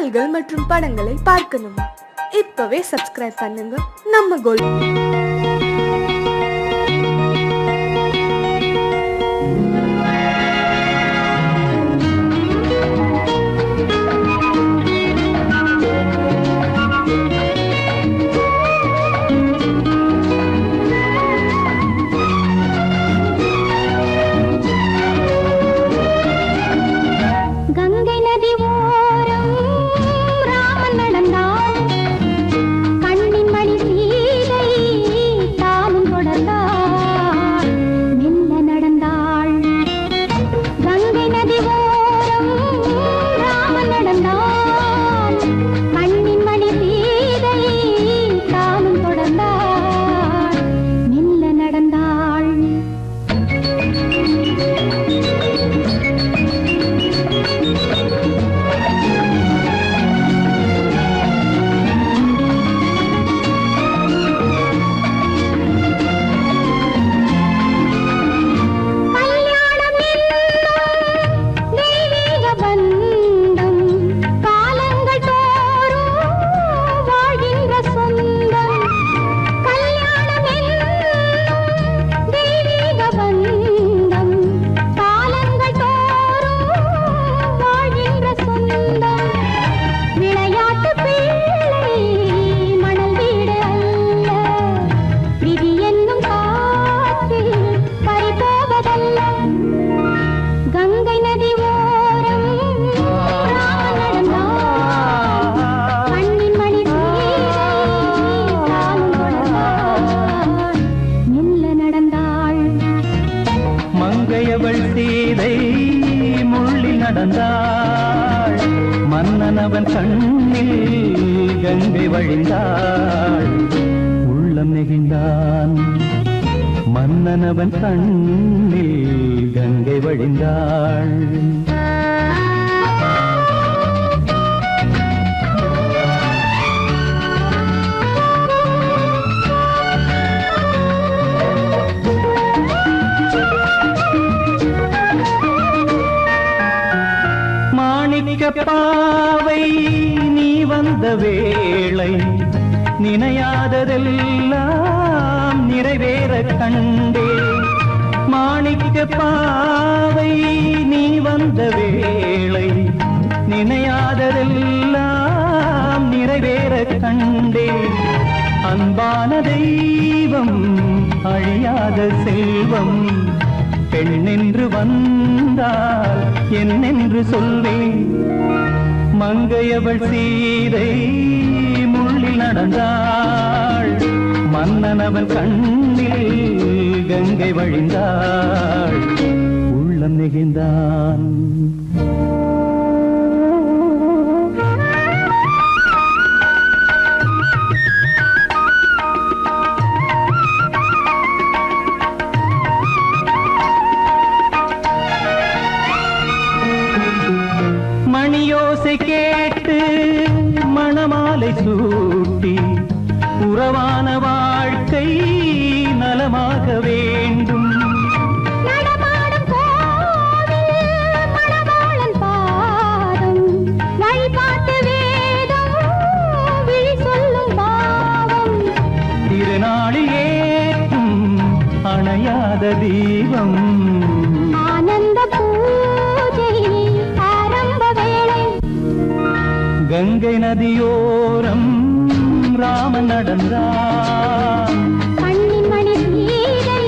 பாடல்கள் மற்றும் படங்களை பார்க்கணுமா? இப்பவே சப்ஸ்கிரைப் பண்ணுங்க நம்ம கோல்ட். மன்னனவன் கண்ணில் கங்கை வழிந்தாள், உள்ளம் நெகிழ்ந்தான். மன்னனவன் கண்ணில் கங்கை வழிந்தாள். பாவை நீ வந்த வேளை நினையாததெல்லாம் நிறைவேற கண்டே. மாணிக்க பாவை நீ வந்த வேளை நினையாததெல்லாம் நிறைவேற கண்டே. அன்பான தெய்வம் அழியாத செல்வம் பெண்ணென்று வந்தால் என்னென்று சொல்வேன். மங்கையவள் சீதை முள்ளில் நடந்தாள், மன்னனவன் கண்ணில் கங்கை வழிந்தாள், உள்ளம் நெகிழ்ந்தான். மணியோசை கேட்டு மணமாலை சூட்டி உறவான வாழ்க்கை நலமாக வேண்டும். திருநாளில் ஏற்றும் அணையாத தீபம் கங்கை நதியோரம் ராமன் நடந்தான். கண்ணின் மணி சீதை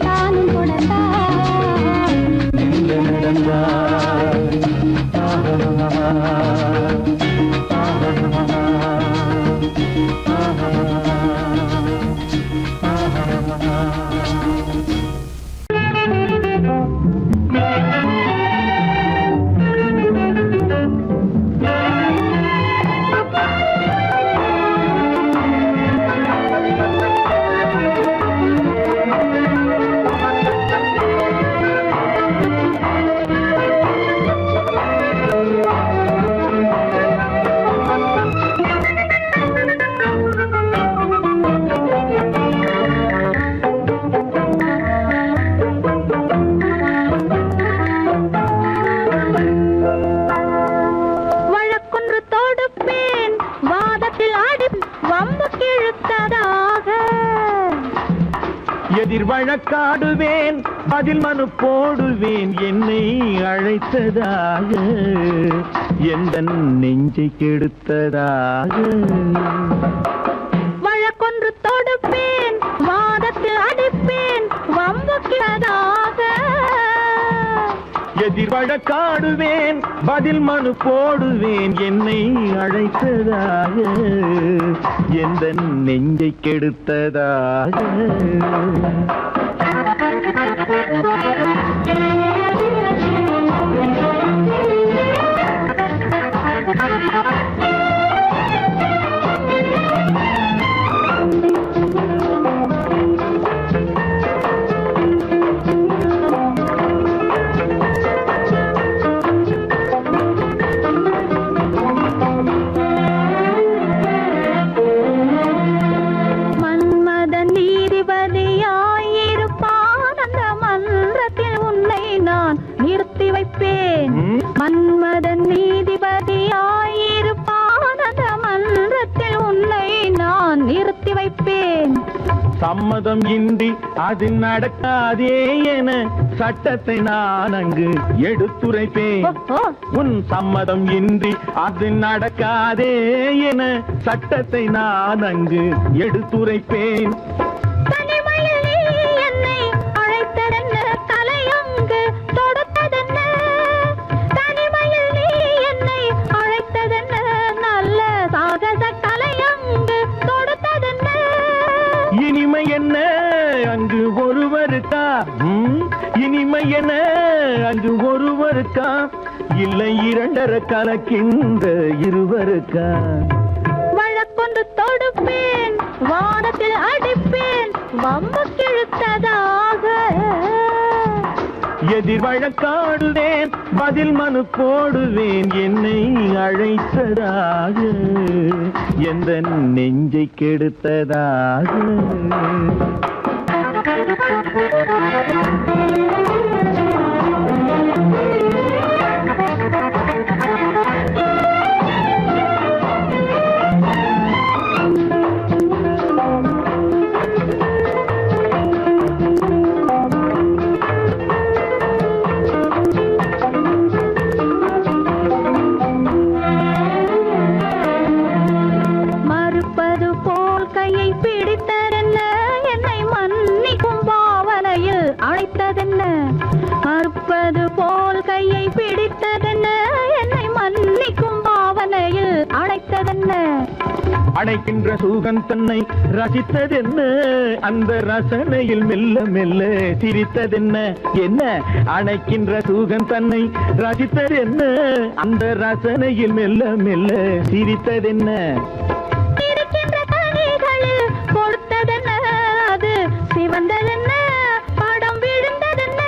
தானும் கொடுத்தான். மெல்ல நடந்தான். எதிர் வழக்காடுவேன் அதில் மனு போடுவேன் என்னை அழைத்ததாக எந்த நெஞ்சை கெடுத்ததாக வழக்கொன்று தொடுப்பேன் வாதத்தில் அடிப்பேன் வம்புக்கிறதாக எதிர் வழக்காடுவேன் பதில் மனு போடுவேன் என்னை அழைத்ததாக எந்த நெஞ்சை கெடுத்ததாக மன்மதன் நீதிபதியாயிருப்பான் அந்த மன்றத்தில் உன்னை நான் நிறுத்தி வைப்பேன். சம்மதம் இன்றி அது நடக்காதே என சட்டத்தை நான் அங்கு எடுத்துரைப்பேன். உன் சம்மதம் இன்றி அது நடக்காதே என சட்டத்தை நான் அங்கு எடுத்துரைப்பேன். இனிமை என்ன அங்கு ஒருவருக்கா? இனிமை என்ன அங்கு ஒருவருக்கா? இல்லை இரண்டரை கலக்கின்ற இருவருக்கா? வழக்கொன்று தொடுப்பேன் வானத்தில் அடிப்பேன் வம்பு கிழுத்ததாக. எதிர் வழக்காடுவேன் பதில் மனு போடுவேன் என்னை அழைத்ததாக எந்த நெஞ்சை கெடுத்ததாக. மறுப்பது போல் கையை பிடித்ததென்ன என்னை மன்னிக்கும் பாவனையில் அழைத்ததென்ன? அடைக்கின்ற சுகம் தன்னை ரசித்ததென்ன அந்த ரசனையில் மெல்ல மெல்ல சிரித்ததென்ன? என்ன அடைக்கின்ற சுகம் தன்னை ரசித்ததென்ன அந்த ரசனையில் மெல்ல மெல்ல சிரித்ததென்ன? இருக்கின்ற கனிகளில் கொடுத்ததென்ன அது சிவந்ததென்ன படம் விழுந்ததென்ன?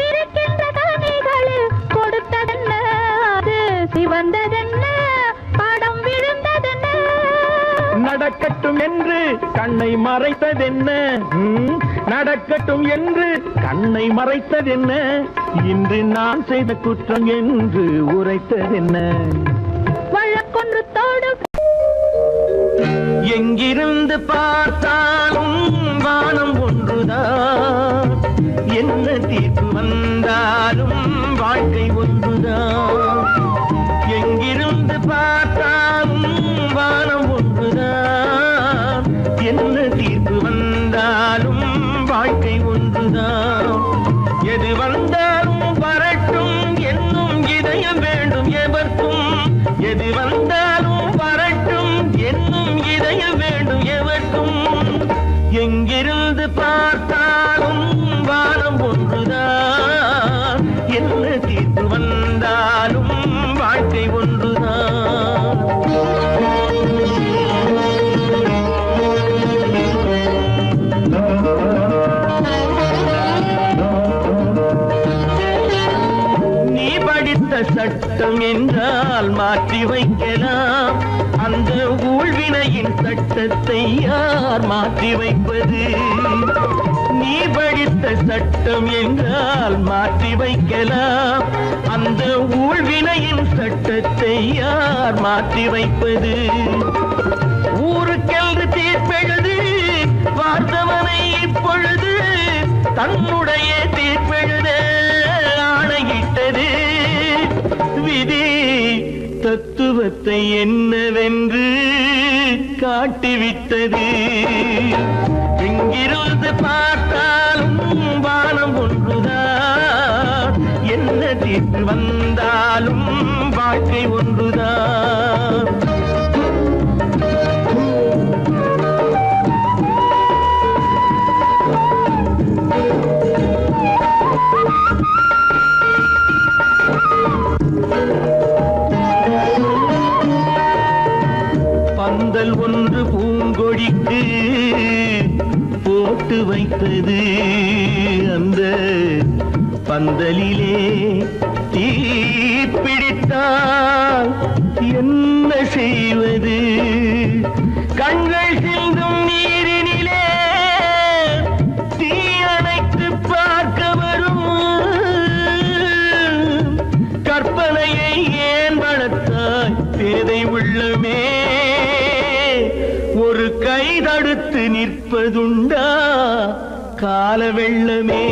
இருக்கின்ற கனிகளில் கொடுத்ததென்ன அது சிவந்ததென்ன படம் விழுந்ததென்ன? நடக்கட்டும் என்று கண்ணை மறைத்ததென்ன? நடக்கட்டும் என்று கண்ணை மறைத்ததென்ன? இன்று நான் செய்த குற்றம் என்று உரைத்ததென்ன? வழக்கொன்று தோடு எங்கிருந்து பார்த்தாலும் வானம் ஒன்றுதான், என்ன தீர்ப்பு வந்தாலும் வாழ்க்கை ஒன்றுதான். எங்கிருந்து பார்த்தாலும் வானம் ஒன்றுதான், என்ன தீர்ப்பு வந்தாலும் வாழ்க்கை ஒன்றுதான். எது வந்தாலும் வரட்டும் என்னும் இதயம் வேண்டும் எவர்க்கும். எது வந்தாலும் வரட்டும் என்னும் இதயம் வேண்டும் எவர்க்கும். எங்கிருந்து பார்த்தாலும் வானம் ஒன்றுதான், என்ன தீர்ப்பு வந்தாலும் வாழ்க்கை ஒன்றுதான். நீ படித்த சட்டம் என்றால் மாற்றி வைக்கலாம், அந்த ஊழ்வினையின் சட்டத்தை யார் மாற்றி வைப்பது? நீ படித்த சட்டம் என்றால் மாற்றி வைக்கலாம், அந்த ஊழ்வினையின் சட்டத்தை யார் மாற்றி வைப்பது? ஊருக்கென்று தீர்ப்பெழுது பார்த்தவனை இப்பொழுது தன்னுடைய தீர்ப்பெழுத ஆணையிட்டது விதி தத்துவத்தை என்னவென்று காட்டிவிட்டது. எங்கிருந்து பார்த்தாலும் வானம் ஒன்றுதான், என்ன தீர்ப்பு வந்தாலும் வாழ்க்கை ஒன்றுதான். பந்தல் ஒன்று பூங்கொடிக்கு போட்டு வைத்தது, அந்த பந்தலிலே தீப்பிடித்தால் என்ன செய்வது? கண்கள் சிந்தும் நீரினிலே தீ அணைத்து பார்க்க வரும் கற்பனையை ஏன் வளர்த்தாய் பேதை உள்ளமே? ஒரு கை தடுத்து நிற்பதுண்டா கால வெள்ளமே?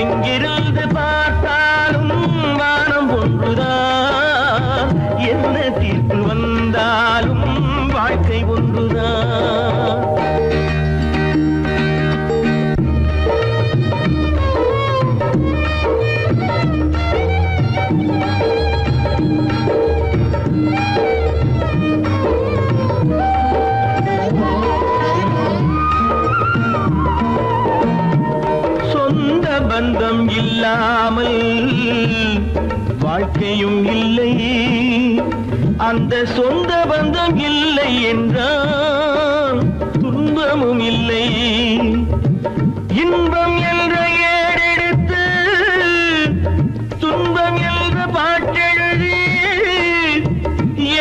எங்கிருந்து பார்த்தாலும் வானம் ஒன்றுதான், என்ன தீர்ப்பு வந்தாலும் வாழ்க்கை ஒன்றுதான். பந்தம் இல்லாமல் வாழ்க்கையும் இல்லை, அந்த சொந்த பந்தம் இல்லை என்றால் துன்பமும் இல்லை. இன்பம் என்ற ஏடெடுத்து துன்பம் என்ற பாட்டெழுதி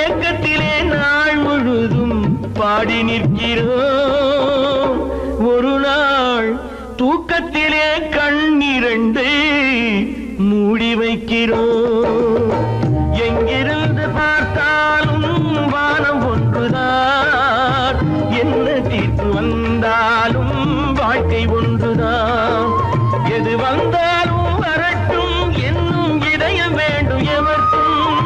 ஏக்கத்திலே நாள் முழுதும் பாடி நிற்கிறோம். ஒரு நாள் தூக்கத்திலே கண்ணிரண்டு மூடி வைக்கிறோம். எங்கிருந்து பார்த்தாலும் வானம் ஒன்றுதான், என்ன தீர்ப்பு வந்தாலும் வாழ்க்கை ஒன்றுதான். எது வந்தாலும் வரட்டும் என்னும் இதயம் வேண்டும் எவர்க்கும்.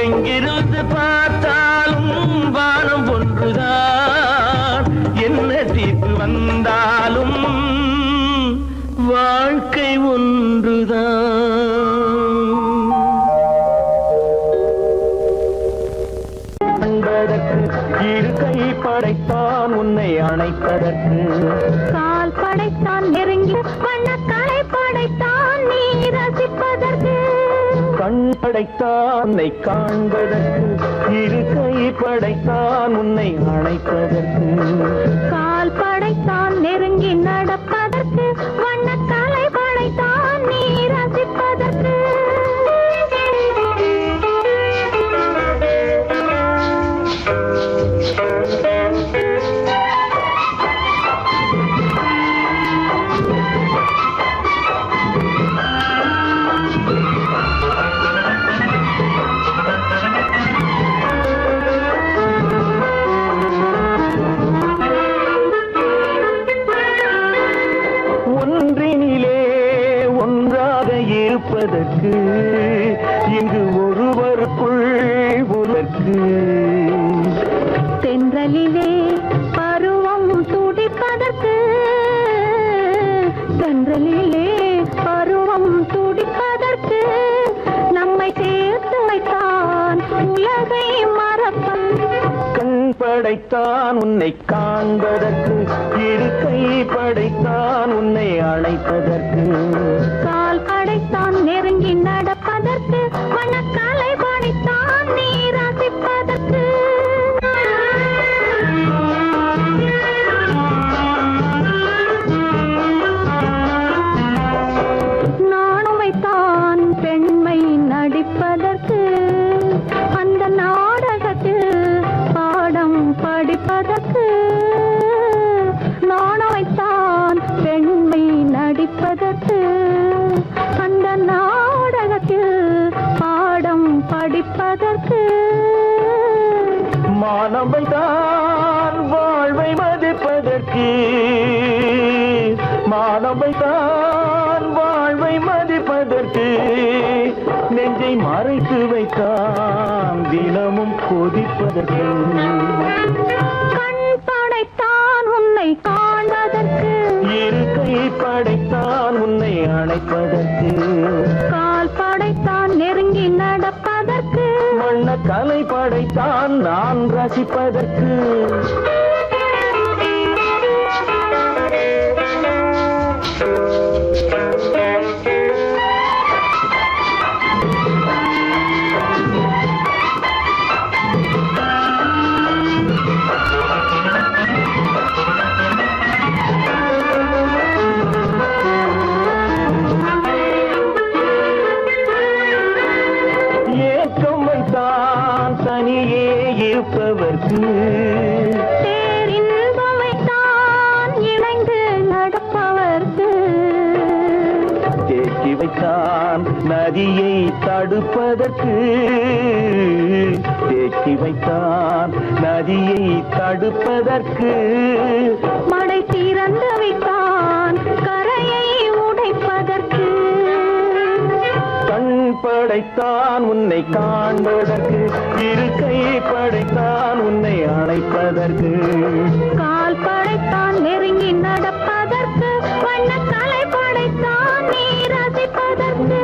எங்கிருந்து பார்த்தாலும் வானம் ஒன்றுதான், என்ன தீர்ப்பு வந்தாலும் வாழ்க்கை ஒன்றுதான். அன்பதற்கு இரு கை படைத்தான் உன்னை அணைப்பதற்கு, கால் படைத்தான் நெருங்கி வண்ணக்காலை படைத்தான் நீ ரசிப்பதற்கு, கண் படைத்தான் உன்னை காண்பதற்கு, இரு கை படைத்தான் உன்னை அணைப்பதற்கு, கால் படைத்தான் நெருங்கி நடப்பதற்கு, வண்ணக்காலை படைத்தான் நீ ரசிப்பதற்கு. இருப்பதற்கு இங்கு ஒருவருக்குள் ஒருவருக்கு, தென்றலிலே பருவம் துடிப்பதற்கு, தென்றலிலே பருவம் துடிப்பதற்கு, நம்மை சேர்த்து வைத்தான் உலகை மறப்பன், கண் படைத்தான் உன்னை காண்பதற்கு, இரு கை படைத்தான் உன்னை அழைப்பதற்கு, கால் படைத்தான் நெருங்கி நடப்பதற்கு, வண்ணக்காலை படைத்தான் நீ ரசிப்பதற்கு. நானும் வைத்தான் பெண்மை நடிப்பதற்கு, அந்த நாடகத்தில் பாடம் படிப்பதற்கு, நானும் வைத்தான் பெண்மை நடிப்பதற்கு, அந்த நாடகத்தில் பாடம் படிப்பதற்கு, மானமைதான் வாழ்வை மதிப்பதற்கு, மானவை தான் வாழ்வை மதிப்பதற்கு நெஞ்சை மறைத்து வைத்தான் தினமும் கொதிப்பதற்கு கண் படைத்தான் உன்னை காண்பதற்கு இருக்கை படைத்தான் உன்னை அணைப்பதற்கு கால் படைத்தான் நெருங்கி நடப்பதற்கு வண்ண கலை படைத்தான் நான் ரசிப்பதற்கு ஏக்கம் வைத்தான் தனியே இருப்பவர்க்கு பேரின்பம் வைத்தான் இணைந்து நடப்பவர்க்கு தேக்கி வைத்தான் நதியை தடுப்பதற்கு தேக்கி வைத்தான் நதியை தடுப்பதற்கு மடை திறந்து வைத்தான் கரையை உடைப்பதற்கு கண் படைத்தான் உன்னை காண்பதற்கு இருக்கை படைத்தான் உன்னை அணைப்பதற்கு கால் படைத்தான் நெருங்கி நடப்பதற்கு வண்ண கலை படைத்தான் நீ ரசிப்பதற்கு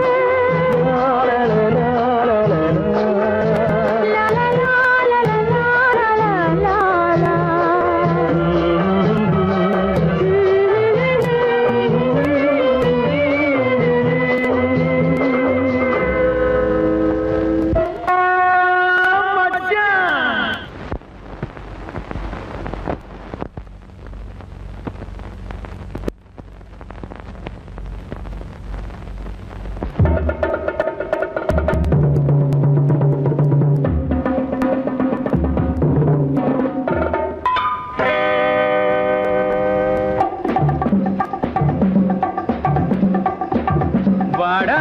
வாடா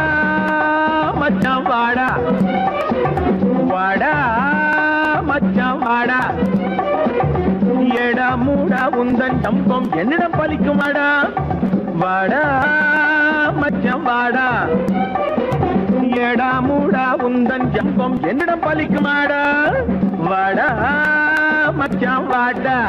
மச்சான் வாடா வாடா மச்சான் வாடா எடா மூடா உந்தன் சம்பம் என்னிடம் பலிக்குமாடா வாடா மச்சான் வாடா எடா மூடா உந்தன் சம்பம் என்னிடம் பலிக்குமாடா வாடா மச்சான் வாடா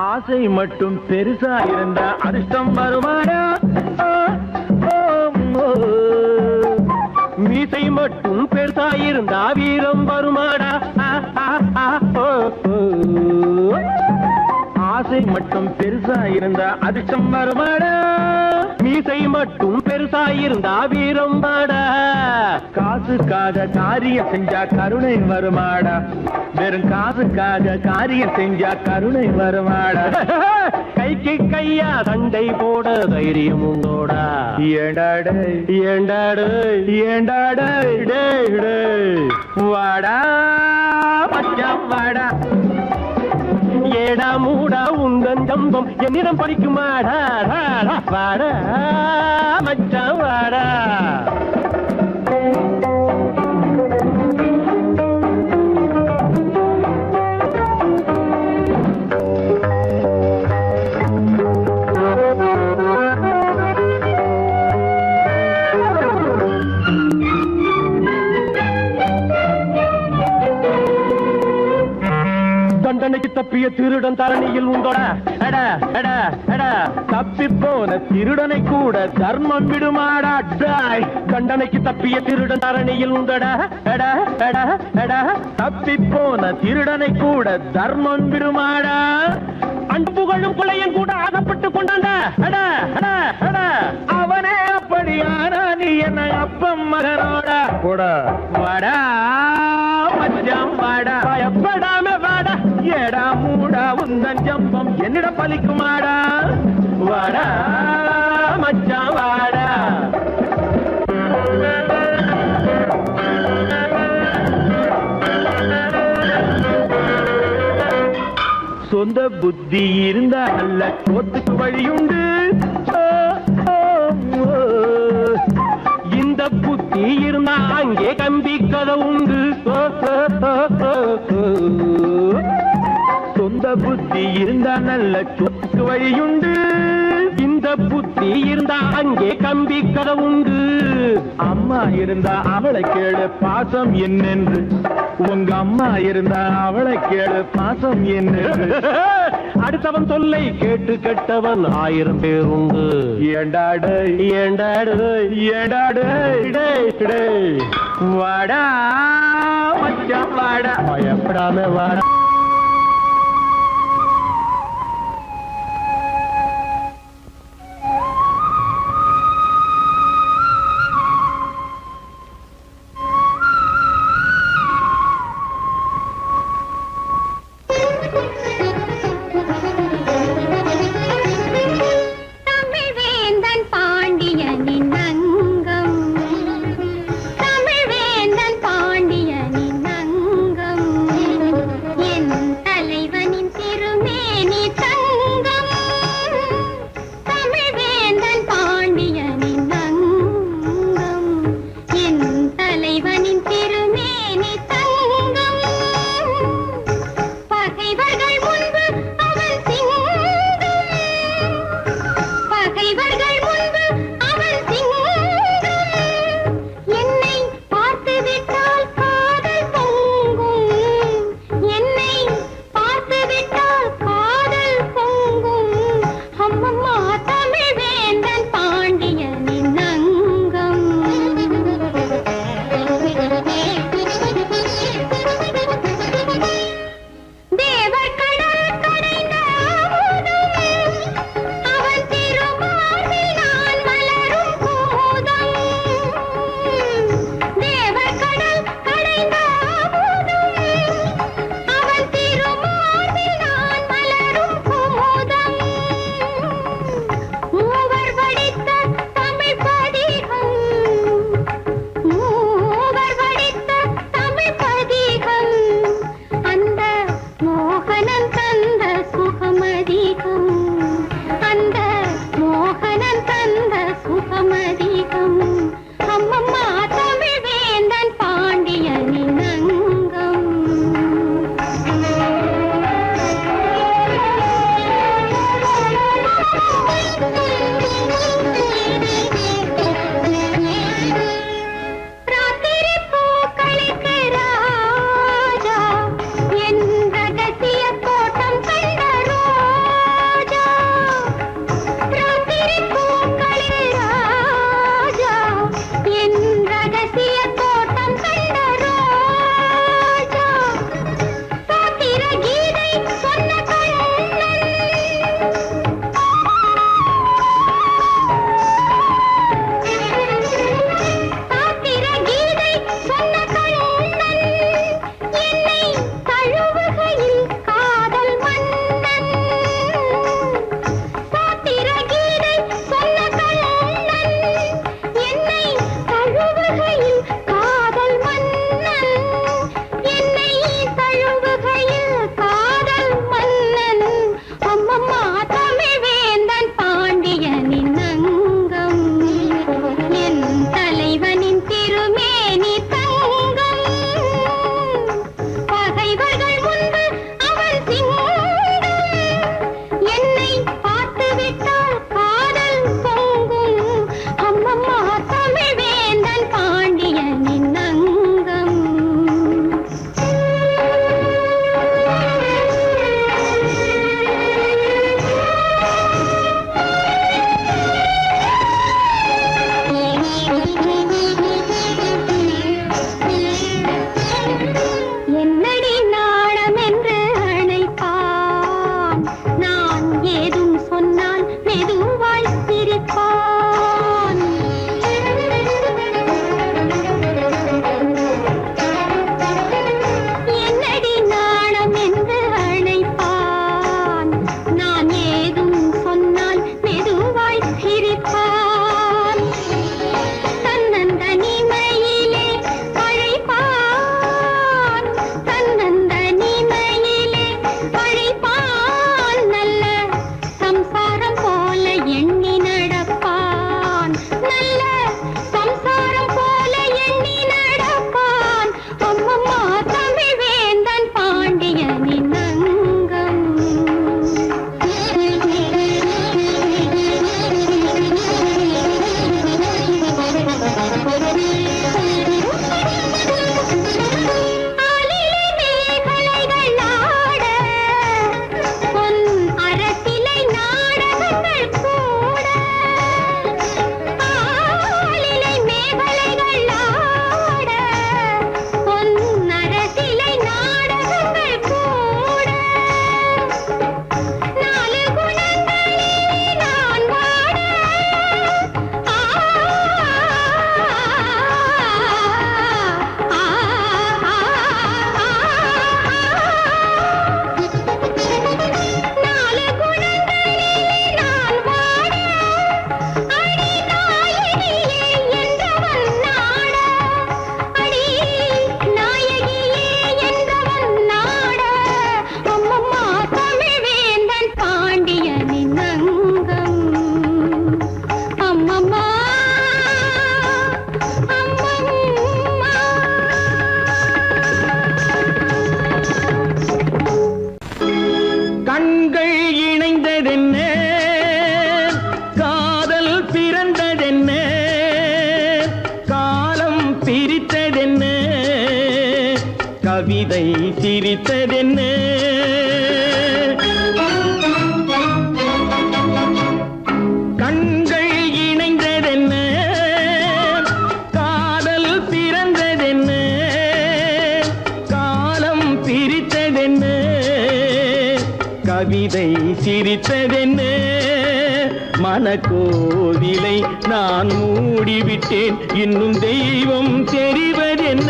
ஆசை மட்டும் பெருசா இருந்தா அதிர்ஷ்டம் வருமாடா மீசை மட்டும் பெருசா இருந்தா வீரம் வருமாடா ஆசை மட்டும் பெருசா இருந்தா அதிர்ஷ்டம் வருமாடா மீசை மட்டும் பெருசா இருந்தா வீரம் வாடா காசுக்காக காரியம் செஞ்சா கருணை வருமாடா வெறும் காசுக்காக காரியம் செஞ்சா கருணை வருமாடா கைக்கு கையா சண்டை போட தைரியம் உண்டோடா ஏண்டாடு ஏண்டாடு ஏண்டாடு வாடா மச்சான் வாடா ஏடா மூடா உந்தன் ஜம்பம் என்னிடம் படிக்குமாடா வாடா மச்சான் வாடா தண்டனைக்கு தப்பிய திருடன் தரணியில் உண்டோடா எடா எடா எடா தப்பி போன திருடனை கூட தர்மம் விடுமாடா டாய் தண்டனைக்கு தப்பிய திருடன் தரணியில் உண்டடா எடா எடா எடா தப்பி போன திருடனை கூட தர்மம் விடுமாடா அன்புகளும் புலையன் கூட ஆகப்பட்டு கொண்டாண்டா எடா எடா எடா அவனே அப்படியானா நீ என்ன அப்பம் மகனோடா போடா வாடா மச்சான் வாடா பயப்படாம வாடா ஏடா மூடா உந்தன் ஜம்பம் என்னிட பலிக்குமாடா வாடா மச்சான் வாடா சொந்த புத்தி இருந்தா நல்ல கோத்துக்கு வழியுண்டு இந்த புத்தி இருந்தா அங்கே கம்பி கதை உண்டு சொந்த புத்தி இருந்தா நல்ல சொத்துக்கு வழியுண்டு இந்த புத்தி இருந்தா அங்கே கம்பி கதை உண்டு அம்மா இருந்தா அவளை கேளு பாசம் என்னென்று உங்க அம்மா இருந்தா அவளை கேளு பாசம் என்ன அடுத்தவன் சொல்லை கேட்டு கெட்டவன் 1000 பேர் உண்டு ஏண்டாடு ஏண்டாடு ஏண்டாடு வாடா மச்சான் வாடா பயப்படாம வாடா என் கவிதை சிரித்ததென்ன கண்கள் இணைந்ததென்ன காதல் பிறந்ததென்ன காலம் பிரித்ததென்ன கவிதை சிரித்ததென்ன மனக்கோவிலை நான் மூடிவிட்டேன் இன்னும் தெய்வம் தெரிவதென்ன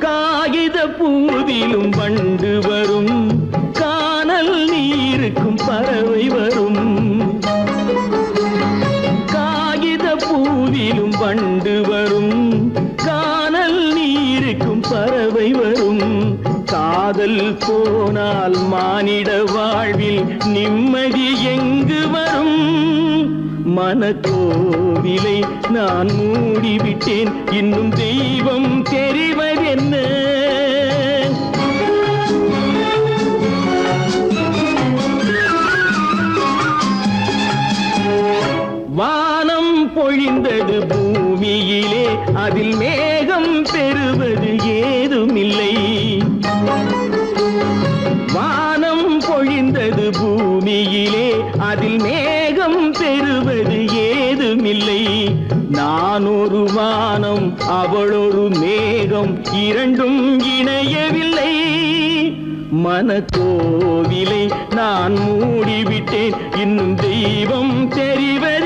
காகித பூவிலும் வண்டு வரும் கானல் நீருக்கும் பறவை வரும் பூவிலும் வண்டு வரும் கானல் நீருக்கும் பறவை வரும் காதல் போனால் மானிட வாழ்வில் நிம்மதி எங்கு வரும் மனக்கோவிலை நான் மூடிவிட்டேன் இன்னும் தெய்வம் தெரிவதென்ன வானம் பொழிந்தது பூமியிலே அதில் மேகம் பெறுவது ஏதுமில்லை வானம் பொழிந்தது பூமியிலே அதில் மேகம் பெறுவது ஏதுமில்லை நான் ஒரு வானம் அவளொரு மேகம் இரண்டும் இணையவில்லை மனக்கோவிலை நான் மூடிவிட்டேன் இன்னும் தெய்வம் தெரிவது